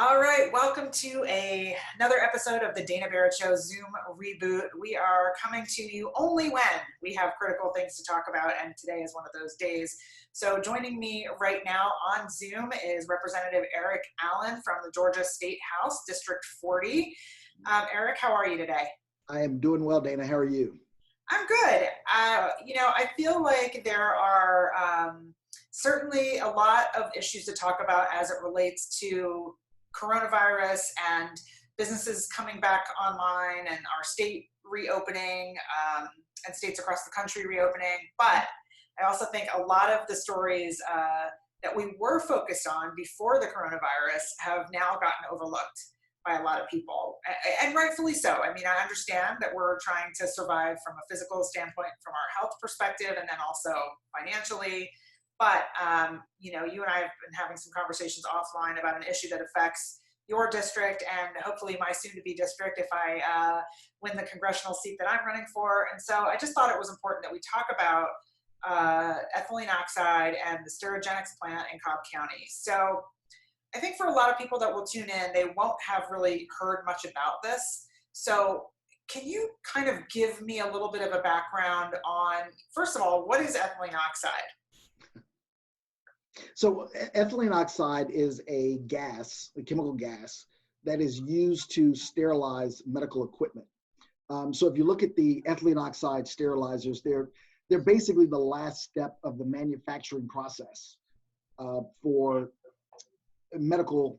All right, welcome to another episode of the Dana Barrett Show Zoom reboot. We are coming to you only when we have critical things to talk about, and today is one of those days. So joining me right now on Zoom is Representative Erick Allen from the Georgia State House, District 40. Erick, how are you today? I am doing well, Dana. How are you? I'm good. I feel like there are certainly a lot of issues to talk about as it relates to coronavirus and businesses coming back online and our state reopening and states across the country reopening. But I also think a lot of the stories that we were focused on before the coronavirus have now gotten overlooked by a lot of people, and rightfully so. I mean, I understand that we're trying to survive from a physical standpoint, from our health perspective, and then also financially. But, you and I have been having some conversations offline about an issue that affects your district and hopefully my soon-to-be district if I win the congressional seat that I'm running for. And so I just thought it was important that we talk about ethylene oxide and the Sterigenics plant in Cobb County. So I think for a lot of people that will tune in, they won't have really heard much about this. So can you kind of give me a little bit of a background on, first of all, what is ethylene oxide? So ethylene oxide is a gas, a chemical gas, that is used to sterilize medical equipment. So if you look at the ethylene oxide sterilizers, they're basically the last step of the manufacturing process for medical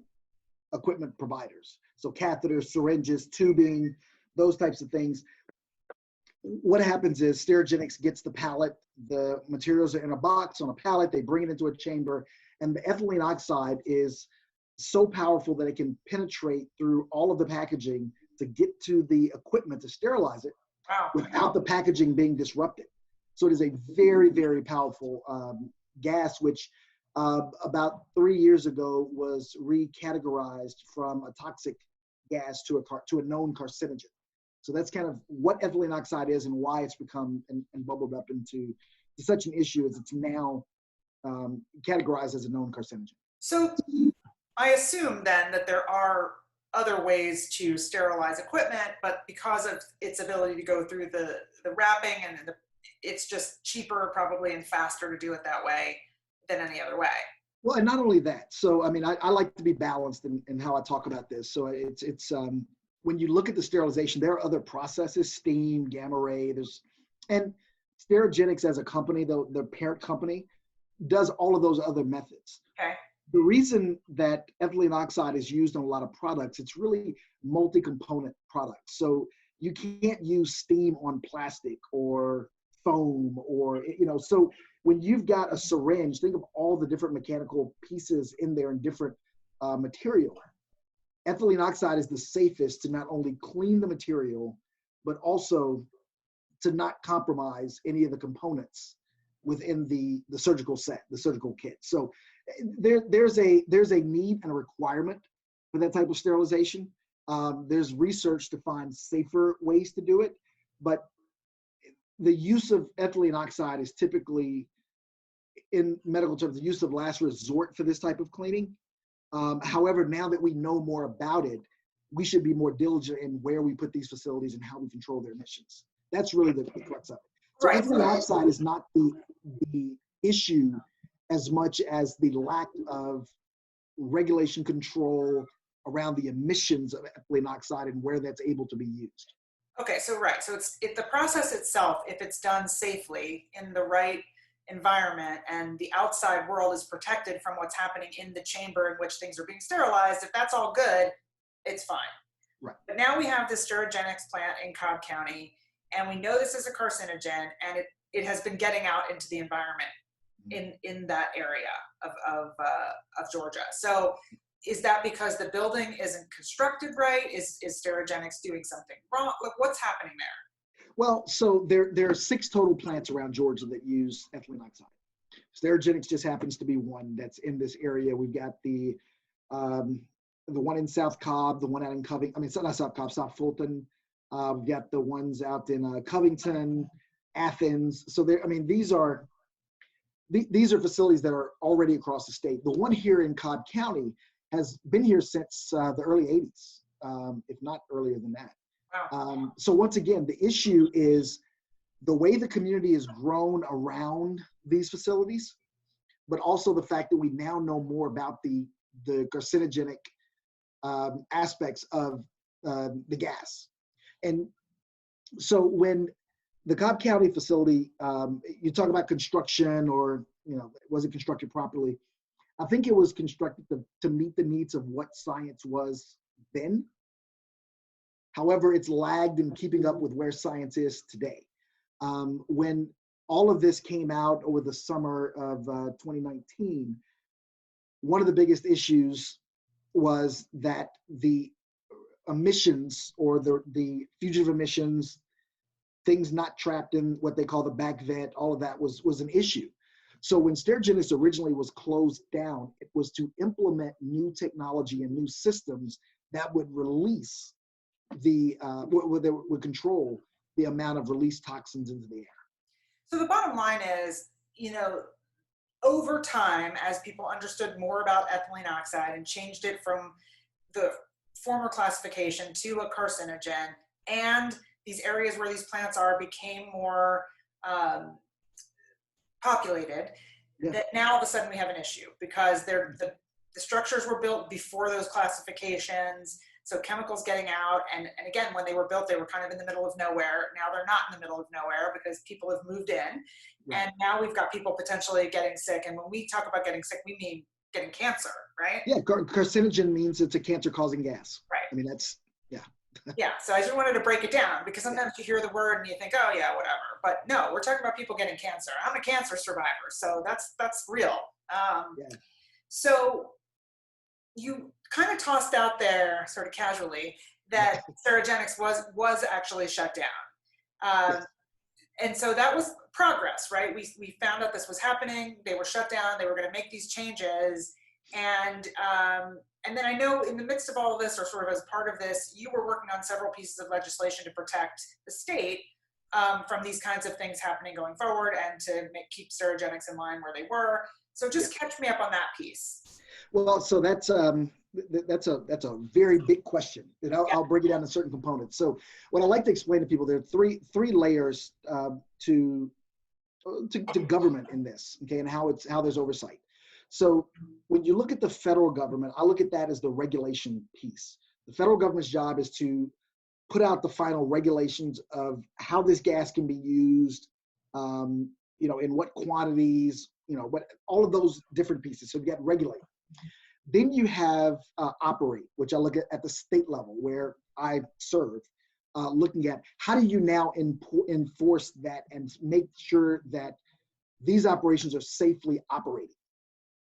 equipment providers. So catheters, syringes, tubing, those types of things. What happens is Sterigenics gets the pallet, the materials are in a box on a pallet, they bring it into a chamber, and the ethylene oxide is so powerful that it can penetrate through all of the packaging to get to the equipment to sterilize it without the packaging being disrupted. So it is a very, very powerful gas, which about 3 years ago was recategorized from a toxic gas to a known carcinogen. So that's kind of what ethylene oxide is and why it's become and bubbled up into such an issue as it's now categorized as a known carcinogen. So I assume then that there are other ways to sterilize equipment, but because of its ability to go through the wrapping and it's just cheaper probably and faster to do it that way than any other way. Well, and not only that. So, I mean, I like to be balanced in how I talk about this. So it's when you look at the sterilization, there are other processes, steam, gamma ray, and Sterigenics as a company, the parent company, does all of those other methods. Okay. The reason that ethylene oxide is used on a lot of products, it's really multi-component products. So you can't use steam on plastic or foam or, so when you've got a syringe, think of all the different mechanical pieces in there and different material. Ethylene oxide is the safest to not only clean the material, but also to not compromise any of the components within the surgical set, the surgical kit. So there's a need and a requirement for that type of sterilization. There's research to find safer ways to do it, but the use of ethylene oxide is typically, in medical terms, the use of last resort for this type of cleaning. However, now that we know more about it, we should be more diligent in where we put these facilities and how we control their emissions. That's really the crux of it. So Right. ethylene oxide is not the issue as much as the lack of regulation control around the emissions of ethylene oxide and where that's able to be used. Okay, so right. So if the process itself, if it's done safely in the right environment and the outside world is protected from what's happening in the chamber in which things are being sterilized, if that's all good, it's fine. Right. But now we have this Sterigenics plant in Cobb County, and we know this is a carcinogen, and it has been getting out into the environment in that area of Georgia. So is that because the building isn't constructed right? Is Sterigenics doing something wrong? Like, what's happening there? Well, so there are 6 total plants around Georgia that use ethylene oxide. Sterigenics just happens to be one that's in this area. We've got the one in South Cobb, the one out in Covington. I mean, not South Cobb, South Fulton. We've got the ones out in Covington, Athens. So these are facilities that are already across the state. The one here in Cobb County has been here since the early 80s, if not earlier than that. Wow. So once again, the issue is the way the community has grown around these facilities, but also the fact that we now know more about the carcinogenic aspects of the gas. And so when the Cobb County facility, you talk about construction or, was it constructed properly? I think it was constructed to meet the needs of what science was then. However, it's lagged in keeping up with where science is today. When all of this came out over the summer of 2019, one of the biggest issues was that the emissions or the fugitive emissions, things not trapped in what they call the back vent, all of that was an issue. So when Sterigenics originally was closed down, it was to implement new technology and new systems that would release would control the amount of released toxins into the air. So the bottom line is, over time, as people understood more about ethylene oxide and changed it from the former classification to a carcinogen, and these areas where these plants are became more populated, that now all of a sudden we have an issue because the structures were built before those classifications. So chemicals getting out, and again, when they were built, they were kind of in the middle of nowhere. Now they're not in the middle of nowhere because people have moved in, and now we've got people potentially getting sick. And when we talk about getting sick, we mean getting cancer, right? Yeah, carcinogen means it's a cancer-causing gas. Right. I mean, that's, yeah. Yeah, so I just wanted to break it down because sometimes you hear the word and you think, oh yeah, whatever. But no, we're talking about people getting cancer. I'm a cancer survivor, so that's real. So you kind of tossed out there sort of casually that Sterigenics was actually shut down. And so that was progress, right? We found out this was happening. They were shut down. They were going to make these changes. And then I know in the midst of all of this, or sort of as part of this, you were working on several pieces of legislation to protect the state from these kinds of things happening going forward and to keep Sterigenics in line where they were. So just catch me up on that piece. Well, so that's a very big question, and I'll break it down to certain components. So what I like to explain to people, there are three layers to government in this, okay, and how there's oversight. So when you look at the federal government, I look at that as the regulation piece. The federal government's job is to put out the final regulations of how this gas can be used, in what quantities, what all of those different pieces. So you got regulate. Then you have operate, which I look at the state level where I serve, looking at how do you now enforce that and make sure that these operations are safely operating.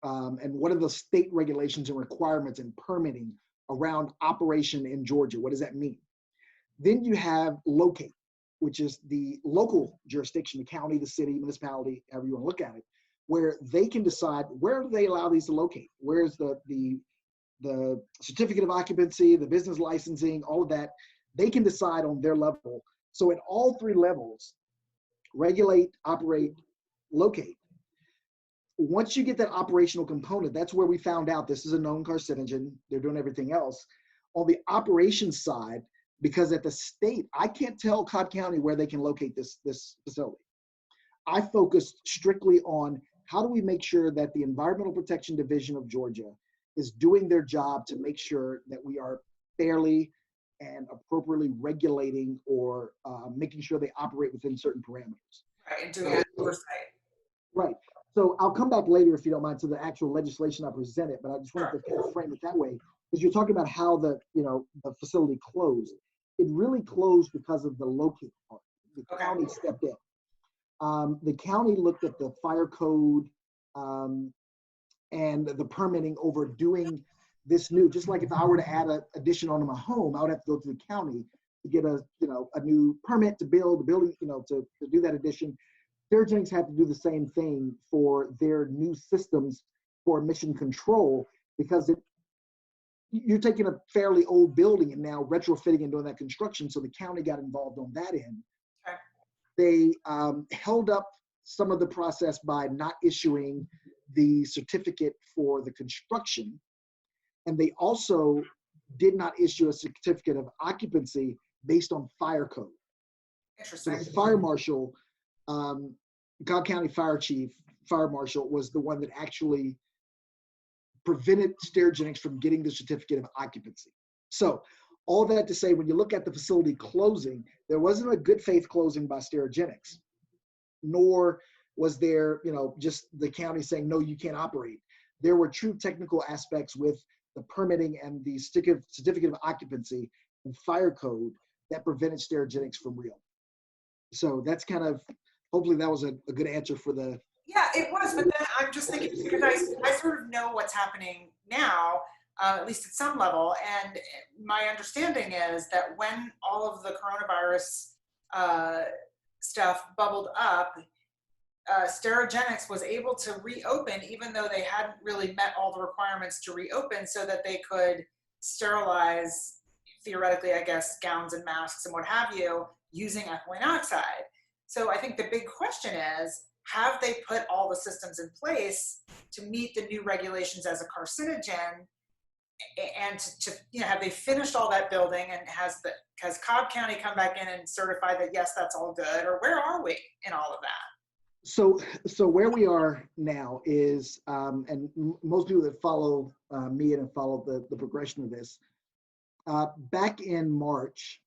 And what are the state regulations and requirements and permitting around operation in Georgia? What does that mean? Then you have locate, which is the local jurisdiction, the county, the city, municipality, however you want to look at it, where they can decide where do they allow these to locate. Where's the certificate of occupancy, the business licensing, all of that, they can decide on their level. So at all three levels, regulate, operate, locate. Once you get that operational component, that's where we found out this is a known carcinogen. They're doing everything else. On the operations side, because at the state, I can't tell Cobb County where they can locate this facility. I focused strictly on how do we make sure that the Environmental Protection Division of Georgia is doing their job to make sure that we are fairly and appropriately regulating or making sure they operate within certain parameters. Right, and doing that oversight. Right. So I'll come back later, if you don't mind, to the actual legislation I presented, but I just wanted to kind of frame it that way, because you're talking about how the facility closed. It really closed because of the locate part. The county stepped in. The county looked at the fire code and the permitting over doing this new, just like if I were to add an addition onto my home, I would have to go to the county to get a new permit to build the building, to do that addition. Sterigenics had to do the same thing for their new systems for emission control, because you're taking a fairly old building and now retrofitting and doing that construction. So the county got involved on that end. Okay. They held up some of the process by not issuing the certificate for the construction. And they also did not issue a certificate of occupancy based on fire code. So Interesting. the fire marshal, Cobb County Fire Chief, Fire Marshal, was the one that actually prevented Sterigenics from getting the certificate of occupancy. So all that to say, when you look at the facility closing, there wasn't a good faith closing by Sterigenics, nor was there, just the county saying, no, you can't operate. There were true technical aspects with the permitting and the certificate of occupancy and fire code that prevented Sterigenics from reopening. So that's kind of, hopefully that was a good answer for the. Yeah, it was, but then I'm just thinking, because I sort of know what's happening now, at least at some level, and my understanding is that when all of the coronavirus stuff bubbled up, Sterigenics was able to reopen even though they hadn't really met all the requirements to reopen, so that they could sterilize, theoretically, I guess, gowns and masks and what have you, using ethylene oxide. So I think the big question is, have they put all the systems in place to meet the new regulations as a carcinogen? And to have they finished all that building, and has Cobb County come back in and certified that yes, that's all good, or where are we in all of that? So where we are now is, and most people that follow me and follow the progression of this, back in March,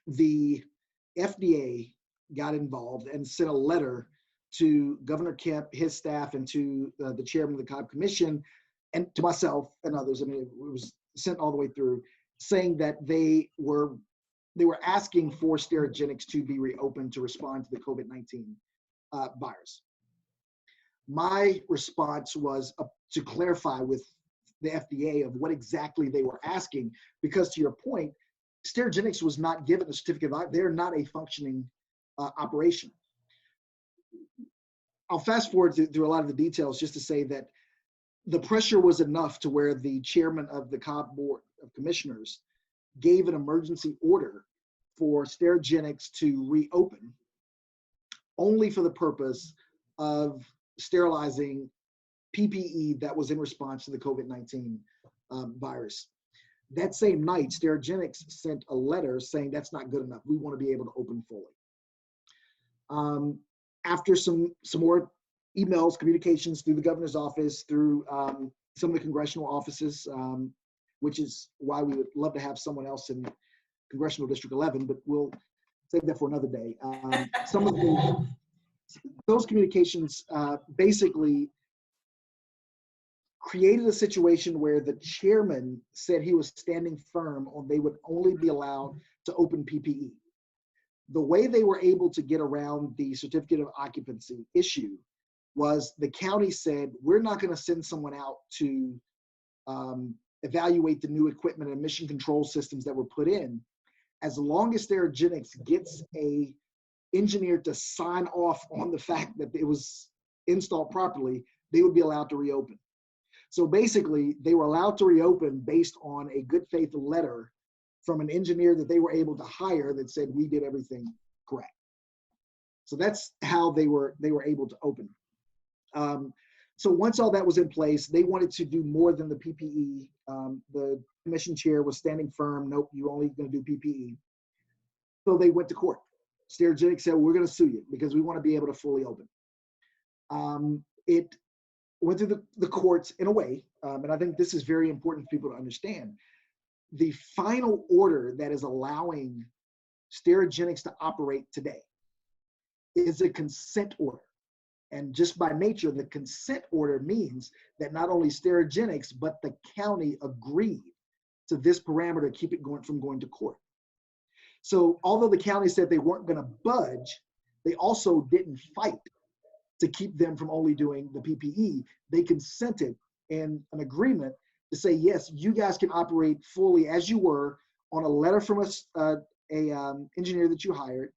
the FDA got involved and sent a letter to Governor Kemp, his staff, and to the chairman of the Cobb Commission, and to myself and others. I mean, it was sent all the way through, saying that they were asking for Sterigenics to be reopened to respond to the COVID-19 virus. My response was to clarify with the FDA of what exactly they were asking, because to your point, Sterigenics was not given a certificate of, they're not a functioning operation. I'll fast forward through a lot of the details just to say that the pressure was enough to where the chairman of the Cobb Board of Commissioners gave an emergency order for Sterigenics to reopen, only for the purpose of sterilizing PPE that was in response to the COVID-19 virus. That same night, Sterigenics sent a letter saying that's not good enough. We want to be able to open fully. After some more emails, communications through the governor's office, through some of the congressional offices, which is why we would love to have someone else in Congressional District 11, but we'll save that for another day. Some of those communications basically created a situation where the chairman said he was standing firm on they would only be allowed to open PPE. The way they were able to get around the certificate of occupancy issue was the county said, we're not going to send someone out to evaluate the new equipment and emission control systems that were put in. As long as Sterigenics gets a engineer to sign off on the fact that it was installed properly, they would be allowed to reopen. So basically, they were allowed to reopen based on a good faith letter from an engineer that they were able to hire that said we did everything correct. So that's how they were able to open. So once all that was in place, they wanted to do more than the PPE. The commission chair was standing firm. Nope, you're only going to do PPE. So they went to court. Sterigenics said, we're going to sue you because we want to be able to fully open. It went through the courts in a way, and I think this is very important for people to understand. The final order that is allowing Sterigenics to operate today is a consent order. And just by nature, the consent order means that not only Sterigenics, but the county agreed to this parameter to keep it from going to court. So although the county said they weren't going to budge, they also didn't fight to keep them from only doing the PPE. They consented in an agreement to say, yes, you guys can operate fully as you were on a letter from an engineer that you hired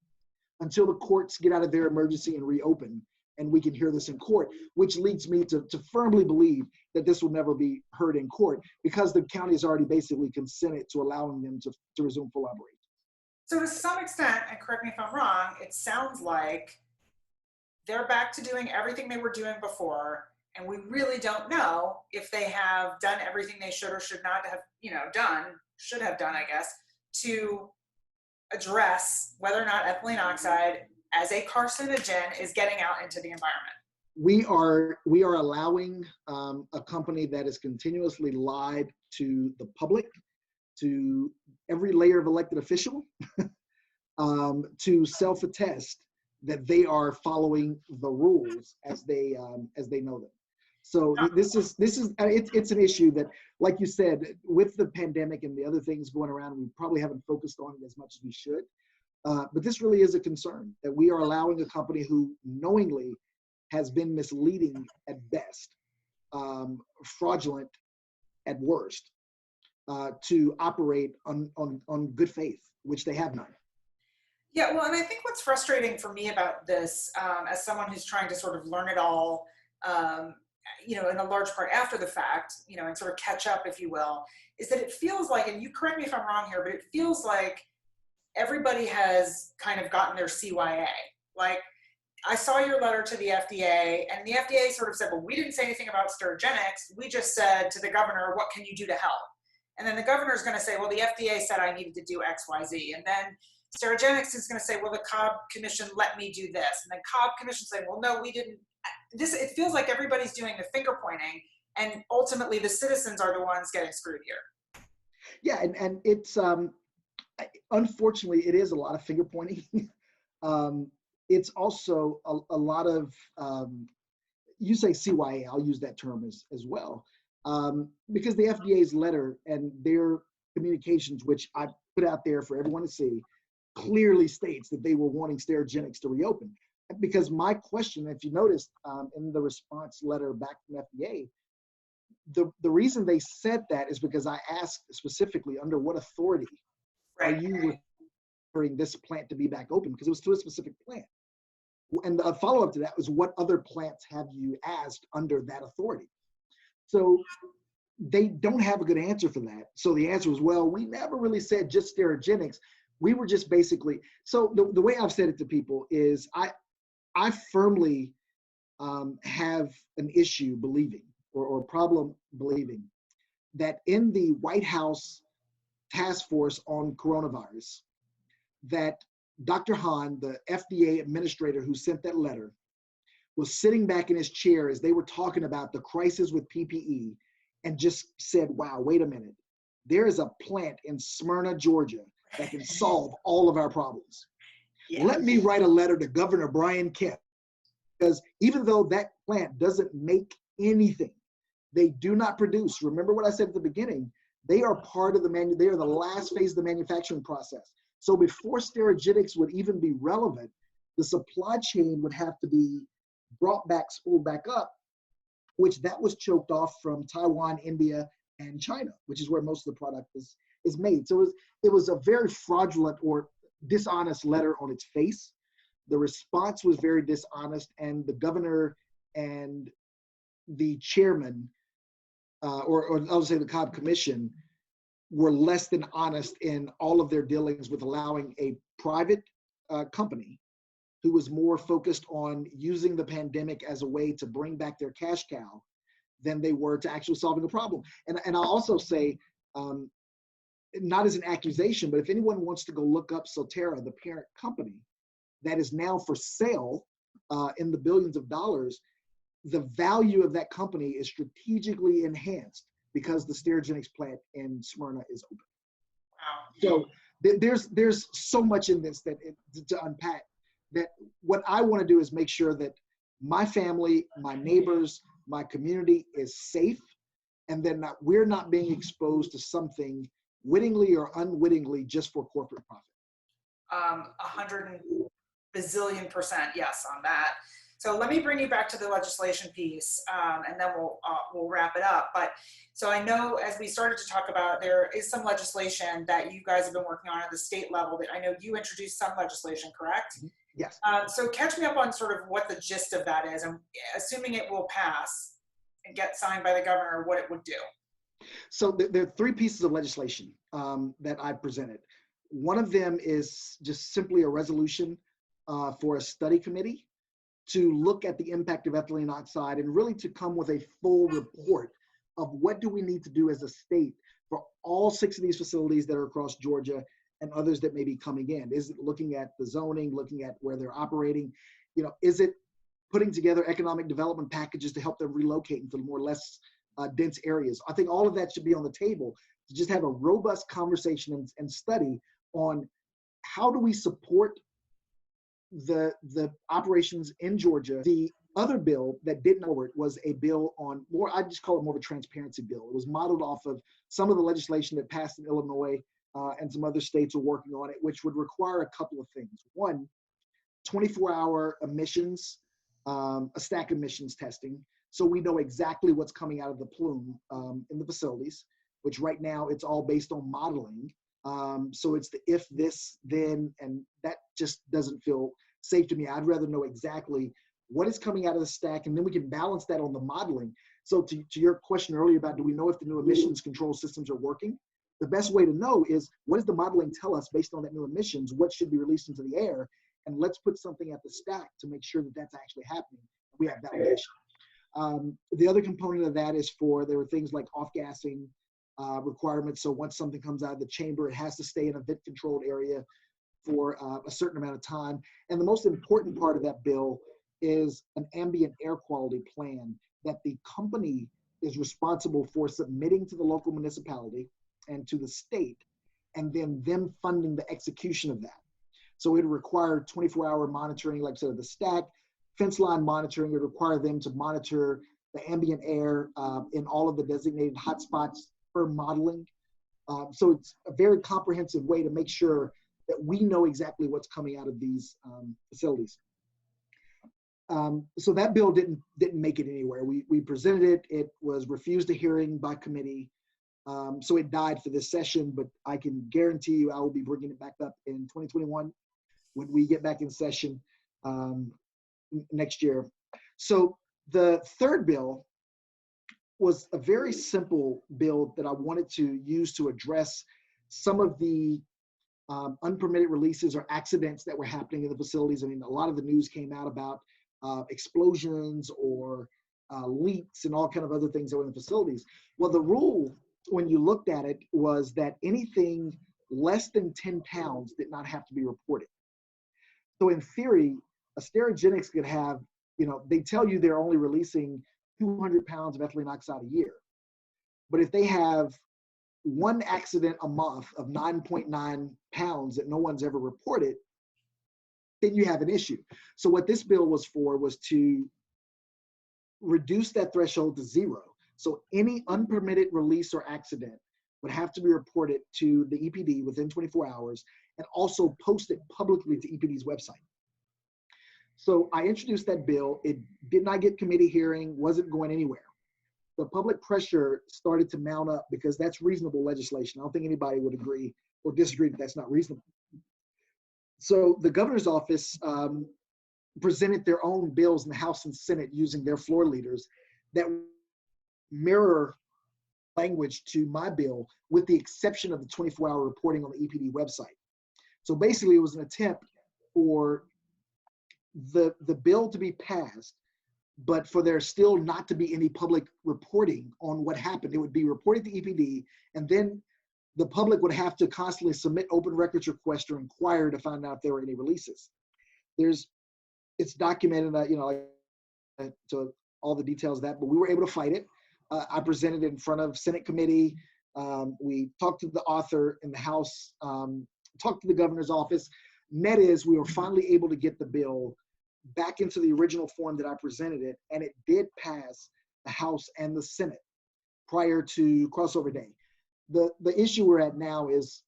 until the courts get out of their emergency and reopen, and we can hear this in court, which leads me to firmly believe that this will never be heard in court because the county has already basically consented to allowing them to resume full operation. So to some extent, and correct me if I'm wrong, it sounds like they're back to doing everything they were doing before. And we really don't know if they have done everything they should or should not have, should have done, I guess, to address whether or not ethylene oxide as a carcinogen is getting out into the environment. We are allowing a company that has continuously lied to the public, to every layer of elected official, to self-attest that they are following the rules as they know them. So it's an issue that, like you said, with the pandemic and the other things going around, we probably haven't focused on it as much as we should. But this really is a concern that we are allowing a company who knowingly has been misleading at best, fraudulent at worst, to operate on good faith, which they have none. Yeah, well, and I think what's frustrating for me about this, as someone who's trying to sort of learn it all, in a large part after the fact, and sort of catch up, if you will, is that it feels like, and you correct me if I'm wrong here, but it feels like everybody has kind of gotten their CYA. Like, I saw your letter to the FDA, and the FDA sort of said, well, we didn't say anything about Sterigenics. We just said to the governor, what can you do to help? And then the governor's going to say, well, the FDA said I needed to do X, Y, Z. And then Sterigenics is going to say, well, the Cobb Commission let me do this. And then Cobb Commission say, well, no, we didn't. It feels like everybody's doing the finger pointing, and ultimately the citizens are the ones getting screwed here. Yeah, and it's, unfortunately, it is a lot of finger pointing. It's also a lot of, you say CYA, I'll use that term as well, because the FDA's letter and their communications, which I put out there for everyone to see, clearly states that they were wanting Sterigenics to reopen. Because my question, if you noticed in the response letter back from FDA, the reason they said that is because I asked specifically, under what authority are you referring this plant to be back open? Because it was to a specific plant. And the follow-up to that was, what other plants have you asked under that authority? So they don't have a good answer for that. So the answer was, well, we never really said just Sterigenics. We were just basically, so the way I've said it to people is, I firmly have an issue believing, or a problem believing, that in the White House task force on coronavirus, that Dr. Hahn, the FDA administrator who sent that letter, was sitting back in his chair as they were talking about the crisis with PPE, and just said, wow, wait a minute. There is a plant in Smyrna, Georgia that can solve all of our problems. Yeah. Let me write a letter to Governor Brian Kemp, because even though that plant doesn't make anything, they do not produce. Remember what I said at the beginning, they are part of they are the last phase of the manufacturing process. So before Sterigenics would even be relevant, the supply chain would have to be brought back, spooled back up, which that was choked off from Taiwan, India, and China, which is where most of the product is made. So it was a very fraudulent or dishonest letter on its face. The response was very dishonest, and the governor and the chairman, or I'll say the Cobb Commission, were less than honest in all of their dealings with allowing a private company who was more focused on using the pandemic as a way to bring back their cash cow than they were to actually solving a problem. And I'll also say, not as an accusation, but if anyone wants to go look up Soterra, the parent company that is now for sale in the billions of dollars, the value of that company is strategically enhanced because the Sterigenics plant in Smyrna is open. Wow. So there's so much in this that to unpack, that what I want to do is make sure that my family, my neighbors, my community is safe, and then we're not being exposed to something wittingly or unwittingly just for corporate profit. 100 bazillion% yes on that. So let me bring you back to the legislation piece, and then we'll wrap it up. But so I know, as we started to talk about, there is some legislation that you guys have been working on at the state level that I know you introduced some legislation, correct? Yes. So catch me up on sort of what the gist of that is, and assuming it will pass and get signed by the governor, what it would do. So there are three pieces of legislation that I presented. One of them is just simply a resolution for a study committee to look at the impact of ethylene oxide and really to come with a full report of what do we need to do as a state for all 6 of these facilities that are across Georgia and others that may be coming in. Is it looking at the zoning, looking at where they're operating? You know, is it putting together economic development packages to help them relocate into more less dense areas? I think all of that should be on the table to just have a robust conversation and study on how do we support the operations in Georgia. The other bill that didn't forward was a bill on more, I just call it more of a transparency bill. It was modeled off of some of the legislation that passed in Illinois and some other states are working on it, which would require a couple of things. One, 24-hour emissions, a stack emissions testing, so we know exactly what's coming out of the plume in the facilities, which right now it's all based on modeling. So it's the if, this, then, and that just doesn't feel safe to me. I'd rather know exactly what is coming out of the stack, and then we can balance that on the modeling. So to your question earlier about do we know if the new emissions control systems are working? The best way to know is what does the modeling tell us based on that new emissions, what should be released into the air, and let's put something at the stack to make sure that that's actually happening. We have validation. The other component of that is there were things like off-gassing requirements. So once something comes out of the chamber, it has to stay in a vent-controlled area for a certain amount of time. And the most important part of that bill is an ambient air quality plan that the company is responsible for submitting to the local municipality and to the state, and then them funding the execution of that. So it would require 24-hour monitoring, like I said, of the stack, fence line monitoring. It would require them to monitor the ambient air in all of the designated hotspots for modeling. So it's a very comprehensive way to make sure that we know exactly what's coming out of these facilities. So that bill didn't make it anywhere. We presented it. It was refused a hearing by committee. So it died for this session, but I can guarantee you I will be bringing it back up in 2021 when we get back in session next year. So the third bill was a very simple bill that I wanted to use to address some of the unpermitted releases or accidents that were happening in the facilities. I mean, a lot of the news came out about explosions or leaks and all kind of other things that were in the facilities. Well, the rule, when you looked at it, was that anything less than 10 pounds did not have to be reported. So in theory, a Sterigenics could have, they tell you they're only releasing 200 pounds of ethylene oxide a year. But if they have one accident a month of 9.9 pounds that no one's ever reported, then you have an issue. So what this bill was for was to reduce that threshold to 0. So any unpermitted release or accident would have to be reported to the EPD within 24 hours and also posted publicly to EPD's website. So I introduced that bill. It did not get committee hearing, wasn't going anywhere. The public pressure started to mount up because that's reasonable legislation. I don't think anybody would agree or disagree that that's not reasonable. So the governor's office presented their own bills in the House and Senate using their floor leaders that mirror language to my bill, with the exception of the 24-hour reporting on the EPD website. So basically, it was an attempt for the bill to be passed, but for there still not to be any public reporting on what happened. It would be reported to EPD, and then the public would have to constantly submit open records requests or inquire to find out if there were any releases. It's documented, to all the details of that, but we were able to fight it. I presented it in front of Senate committee. We talked to the author in the House, talked to the governor's office. Net is, we were finally able to get the bill back into the original form that I presented it, and it did pass the House and the Senate prior to crossover day. The issue we're at now is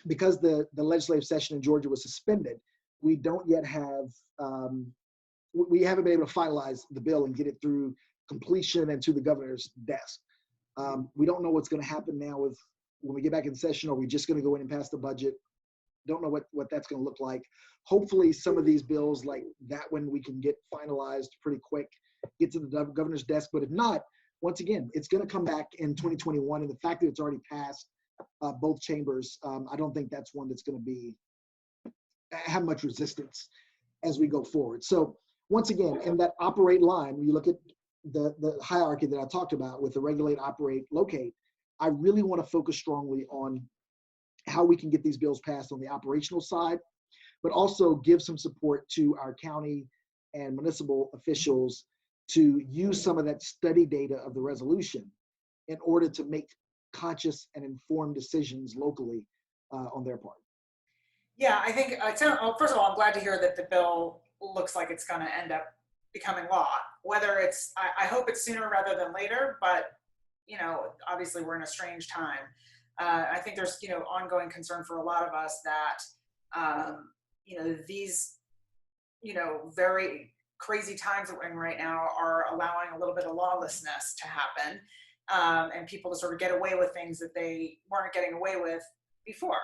because the legislative session in Georgia was suspended, we don't yet have, we haven't been able to finalize the bill and get it through completion and to the governor's desk. We don't know what's going to happen now when we get back in session. Are we just going to go in and pass the budget? Don't know what that's going to look like. Hopefully some of these bills like that one we can get finalized pretty quick, get to the governor's desk. But if not, once again, it's going to come back in 2021. And the fact that it's already passed both chambers, I don't think that's one that's going to have much resistance as we go forward. So once again, in that operate line, when you look at the hierarchy that I talked about with the regulate, operate, locate, I really want to focus strongly on how we can get these bills passed on the operational side, but also give some support to our county and municipal officials to use some of that study data of the resolution in order to make conscious and informed decisions locally on their part. Yeah, I think, first of all, I'm glad to hear that the bill looks like it's going to end up becoming law. Whether it's, I hope it's sooner rather than later, but, you know, obviously we're in a strange time. I think there's, you know, ongoing concern for a lot of us that, you know, these, you know, very crazy times that we're in right now are allowing a little bit of lawlessness to happen, and people to sort of get away with things that they weren't getting away with before.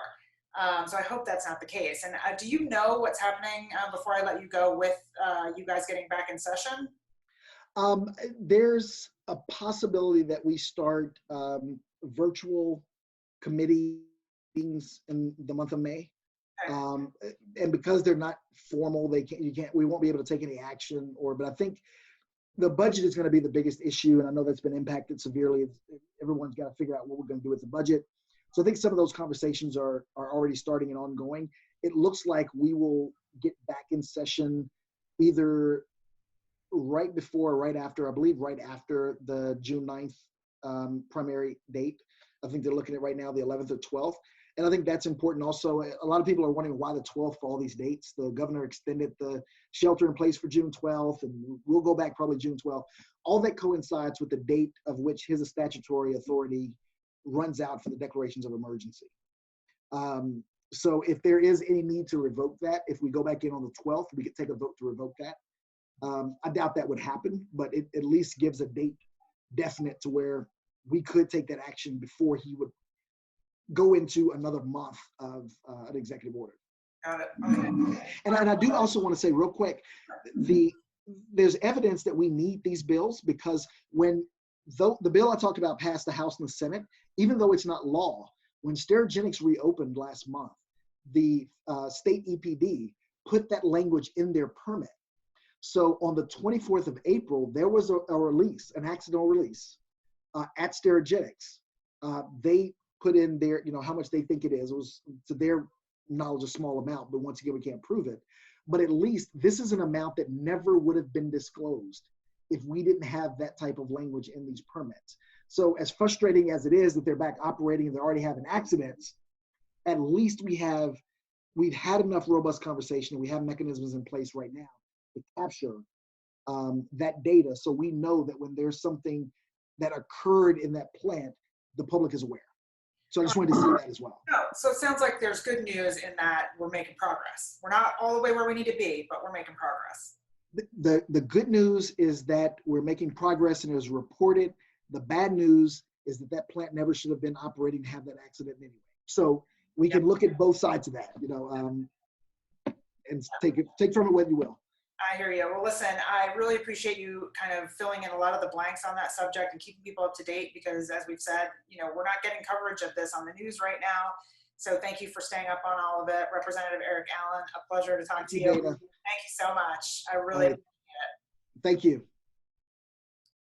So I hope that's not the case. And do you know what's happening before I let you go with you guys getting back in session? There's a possibility that we start virtual committee meetings in the month of May. Okay. And because they're not formal, we won't be able to take any action, but I think the budget is going to be the biggest issue. And I know that's been impacted severely. Everyone's got to figure out what we're going to do with the budget. So I think some of those conversations are already starting and ongoing. It looks like we will get back in session either right before or right after, I believe right after the June 9th primary date. I think they're looking at right now the 11th or 12th. And I think that's important also. A lot of people are wondering why the 12th for all these dates. The governor extended the shelter in place for June 12th, and we'll go back probably June 12th. All that coincides with the date of which his statutory authority runs out for the declarations of emergency. So if there is any need to revoke that, if we go back in on the 12th, we could take a vote to revoke that. I doubt that would happen, but it at least gives a date definite to where we could take that action before he would go into another month of an executive order. Got it. Okay. And I do also want to say real quick, there's evidence that we need these bills because when the bill I talked about passed the House and the Senate, even though it's not law, when Sterigenics reopened last month, the state EPD put that language in their permit. So on the 24th of April, there was a release, an accidental release at Sterigenics. They put in their, you know, how much they think it is. It was, to their knowledge, a small amount, but once again, we can't prove it. But at least this is an amount that never would have been disclosed if we didn't have that type of language in these permits. So as frustrating as it is that they're back operating and they're already having accidents, at least we've had enough robust conversation and we have mechanisms in place right now to capture that data, so we know that when there's something that occurred in that plant, the public is aware. So I just wanted to say that as well. No, so it sounds like there's good news in that we're making progress. We're not all the way where we need to be, but we're making progress. The good news is that we're making progress and it was reported. The bad news is that that plant never should have been operating to have that accident anyway. So we can look at both sides of that, you know, and take from it what you will. I hear you. Well, listen, I really appreciate you kind of filling in a lot of the blanks on that subject and keeping people up to date because, as we've said, you know, we're not getting coverage of this on the news right now. So thank you for staying up on all of it. Representative Erick Allen, a pleasure to talk to you. Thank you so much. I really appreciate it. Thank you.